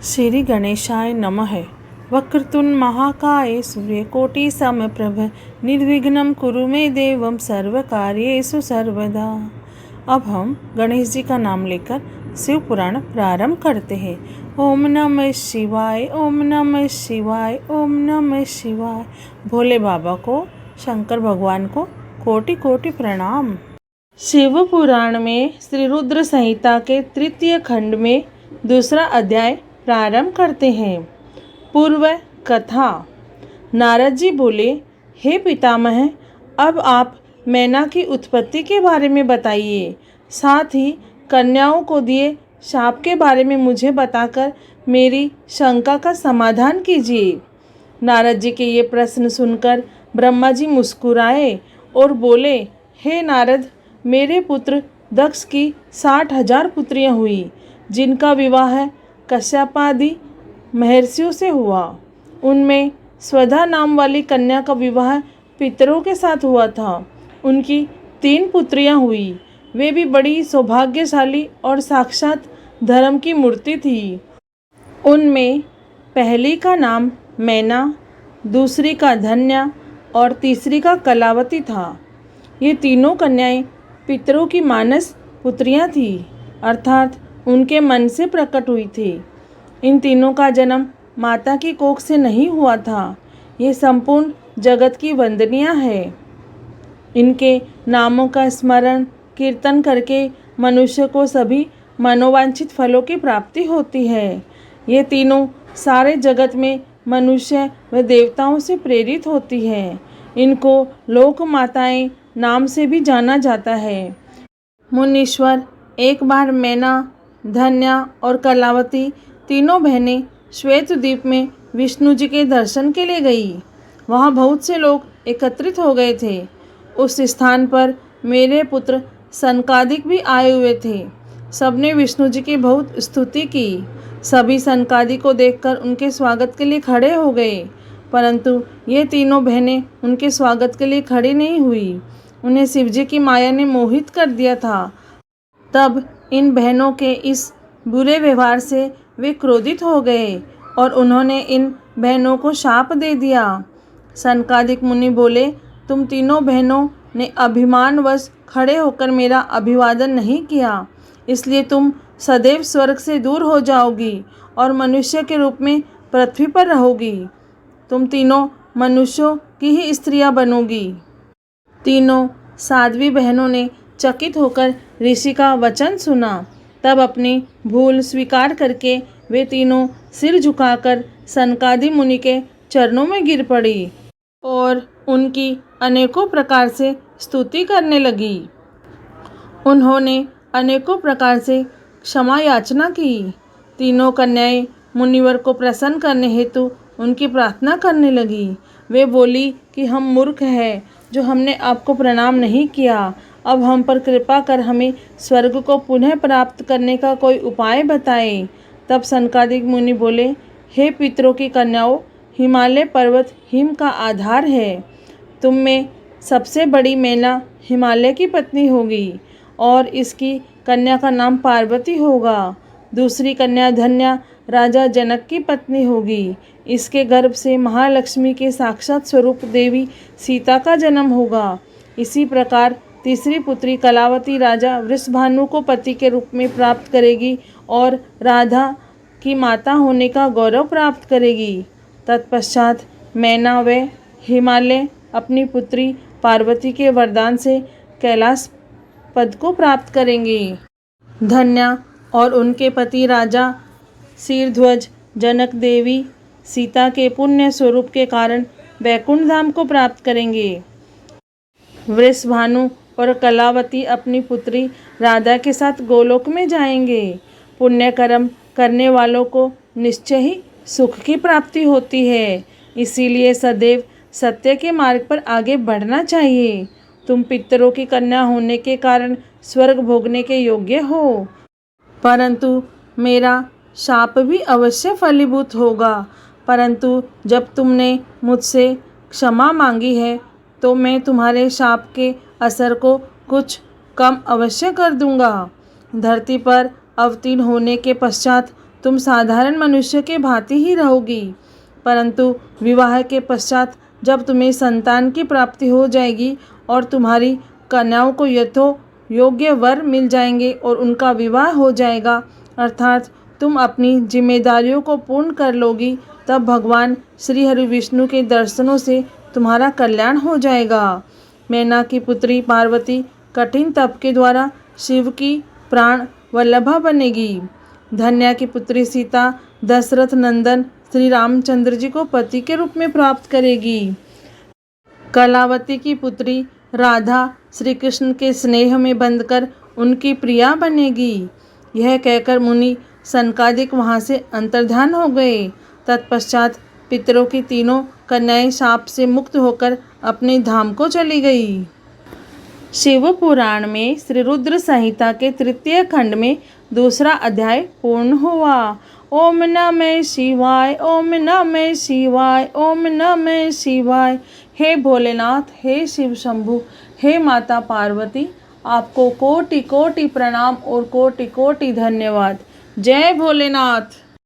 श्री गणेशाय नमः। वक्रतुंड महाकाय सूर्यकोटि समप्रभ निर्विघ्नं कुरु मे देवं सर्वकार्येषु सर्वदा। अब हम गणेश जी का नाम लेकर शिव पुराण प्रारंभ करते हैं। ओम नमः शिवाय, ओम नमः शिवाय, ओम नमः शिवाय। भोले बाबा को, शंकर भगवान को कोटि कोटि प्रणाम। शिव पुराण में श्री रुद्र संहिता के तृतीय खंड में दूसरा अध्याय प्रारंभ करते हैं। पूर्व कथा। नारद जी बोले, हे पितामह, अब आप मैना की उत्पत्ति के बारे में बताइए, साथ ही कन्याओं को दिए शाप के बारे में मुझे बताकर मेरी शंका का समाधान कीजिए। नारद जी के ये प्रश्न सुनकर ब्रह्मा जी मुस्कुराए और बोले, हे नारद, मेरे पुत्र दक्ष की 60,000 पुत्रियां हुई, जिनका विवाह कश्यपादि महर्षियों से हुआ। उनमें स्वधा नाम वाली कन्या का विवाह पितरों के साथ हुआ था। उनकी 3 पुत्रियां हुई, वे भी बड़ी सौभाग्यशाली और साक्षात धर्म की मूर्ति थी। उनमें पहली का नाम मैना, दूसरी का धन्या और तीसरी का कलावती था। ये तीनों कन्याएं पितरों की मानस पुत्रियां थीं, अर्थात उनके मन से प्रकट हुई थी। इन तीनों का जन्म माता की कोख से नहीं हुआ था। ये संपूर्ण जगत की वंदनीय है। इनके नामों का स्मरण कीर्तन करके मनुष्य को सभी मनोवांछित फलों की प्राप्ति होती है। ये तीनों सारे जगत में मनुष्य व देवताओं से प्रेरित होती है। इनको लोक माताएं नाम से भी जाना जाता है। मुनीश्वर, एक बार मैना, धन्या और कलावती तीनों बहनें श्वेतद्वीप में विष्णु जी के दर्शन के लिए गई। वहाँ बहुत से लोग एकत्रित हो गए थे। उस स्थान पर मेरे पुत्र सनकादिक भी आए हुए थे। सबने विष्णु जी की बहुत स्तुति की। सभी सनकादिक को देखकर उनके स्वागत के लिए खड़े हो गए, परंतु ये तीनों बहनें उनके स्वागत के लिए खड़ी नहीं हुई। उन्हें शिवजी की माया ने मोहित कर दिया था। तब इन बहनों के इस बुरे व्यवहार से वे क्रोधित हो गए और उन्होंने इन बहनों को शाप दे दिया। सनकादिक मुनि बोले, तुम तीनों बहनों ने अभिमानवश खड़े होकर मेरा अभिवादन नहीं किया, इसलिए तुम सदैव स्वर्ग से दूर हो जाओगी और मनुष्य के रूप में पृथ्वी पर रहोगी। तुम तीनों मनुष्यों की ही स्त्रियां बनोगी। तीनों साध्वी बहनों ने चकित होकर ऋषि का वचन सुना। तब अपनी भूल स्वीकार करके वे तीनों सिर झुकाकर सनकादि मुनि के चरणों में गिर पड़ी और उनकी अनेकों प्रकार से स्तुति करने लगी। उन्होंने अनेकों प्रकार से क्षमा याचना की। तीनों कन्याएं मुनिवर को प्रसन्न करने हेतु उनकी प्रार्थना करने लगी। वे बोली कि हम मूर्ख हैं जो हमने आपको प्रणाम नहीं किया। अब हम पर कृपा कर हमें स्वर्ग को पुनः प्राप्त करने का कोई उपाय बताएं। तब सनकादिक मुनि बोले, हे पितरों की कन्याओं, हिमालय पर्वत हिम का आधार है। तुम में सबसे बड़ी मैना हिमालय की पत्नी होगी और इसकी कन्या का नाम पार्वती होगा। दूसरी कन्या धन्या राजा जनक की पत्नी होगी। इसके गर्भ से महालक्ष्मी के साक्षात स्वरूप देवी सीता का जन्म होगा। इसी प्रकार तीसरी पुत्री कलावती राजा वृषभानु को पति के रूप में प्राप्त करेगी और राधा की माता होने का गौरव प्राप्त करेगी। तत्पश्चात मैना व हिमालय अपनी पुत्री पार्वती के वरदान से कैलाश पद को प्राप्त करेंगे। धन्या और उनके पति राजा शीरध्वज जनक देवी सीता के पुण्य स्वरूप के कारण वैकुंठ धाम को प्राप्त करेंगे। वृषभानु और कलावती अपनी पुत्री राधा के साथ गोलोक में जाएंगे। पुण्य कर्म करने वालों को निश्चय ही सुख की प्राप्ति होती है, इसीलिए सदैव सत्य के मार्ग पर आगे बढ़ना चाहिए। तुम पितरों की कन्या होने के कारण स्वर्ग भोगने के योग्य हो, परंतु मेरा शाप भी अवश्य फलीभूत होगा। परंतु जब तुमने मुझसे क्षमा मांगी है तो मैं तुम्हारे शाप के असर को कुछ कम अवश्य कर दूंगा। धरती पर अवतीर्ण होने के पश्चात तुम साधारण मनुष्य के भांति ही रहोगी, परंतु विवाह के पश्चात जब तुम्हें संतान की प्राप्ति हो जाएगी और तुम्हारी कन्याओं को योग्य वर मिल जाएंगे और उनका विवाह हो जाएगा, अर्थात तुम अपनी जिम्मेदारियों को पूर्ण कर लोगी, तब भगवान श्री हरि विष्णु के दर्शनों से तुम्हारा कल्याण हो जाएगा। मैना की पुत्री पार्वती कठिन तप के द्वारा शिव की प्राण वल्लभा बनेगी। धन्या की पुत्री सीता दशरथ नंदन श्री रामचंद्र जी को पति के रूप में प्राप्त करेगी। कलावती की पुत्री राधा श्री कृष्ण के स्नेह में बंधकर उनकी प्रिया बनेगी। यह कहकर मुनि सनकादिक वहाँ से अंतर्ध्यान हो गए। तत्पश्चात पितरों की तीनों कन्याएं शाप से मुक्त होकर अपने धाम को चली गई। शिव पुराण में श्री रुद्र संहिता के तृतीय खंड में दूसरा अध्याय पूर्ण हुआ। ओम नमः शिवाय, ओम नमः शिवाय, ओम नमः शिवाय। हे भोलेनाथ, हे शिव शंभु, हे माता पार्वती, आपको कोटि कोटि प्रणाम और कोटि कोटि धन्यवाद। जय भोलेनाथ।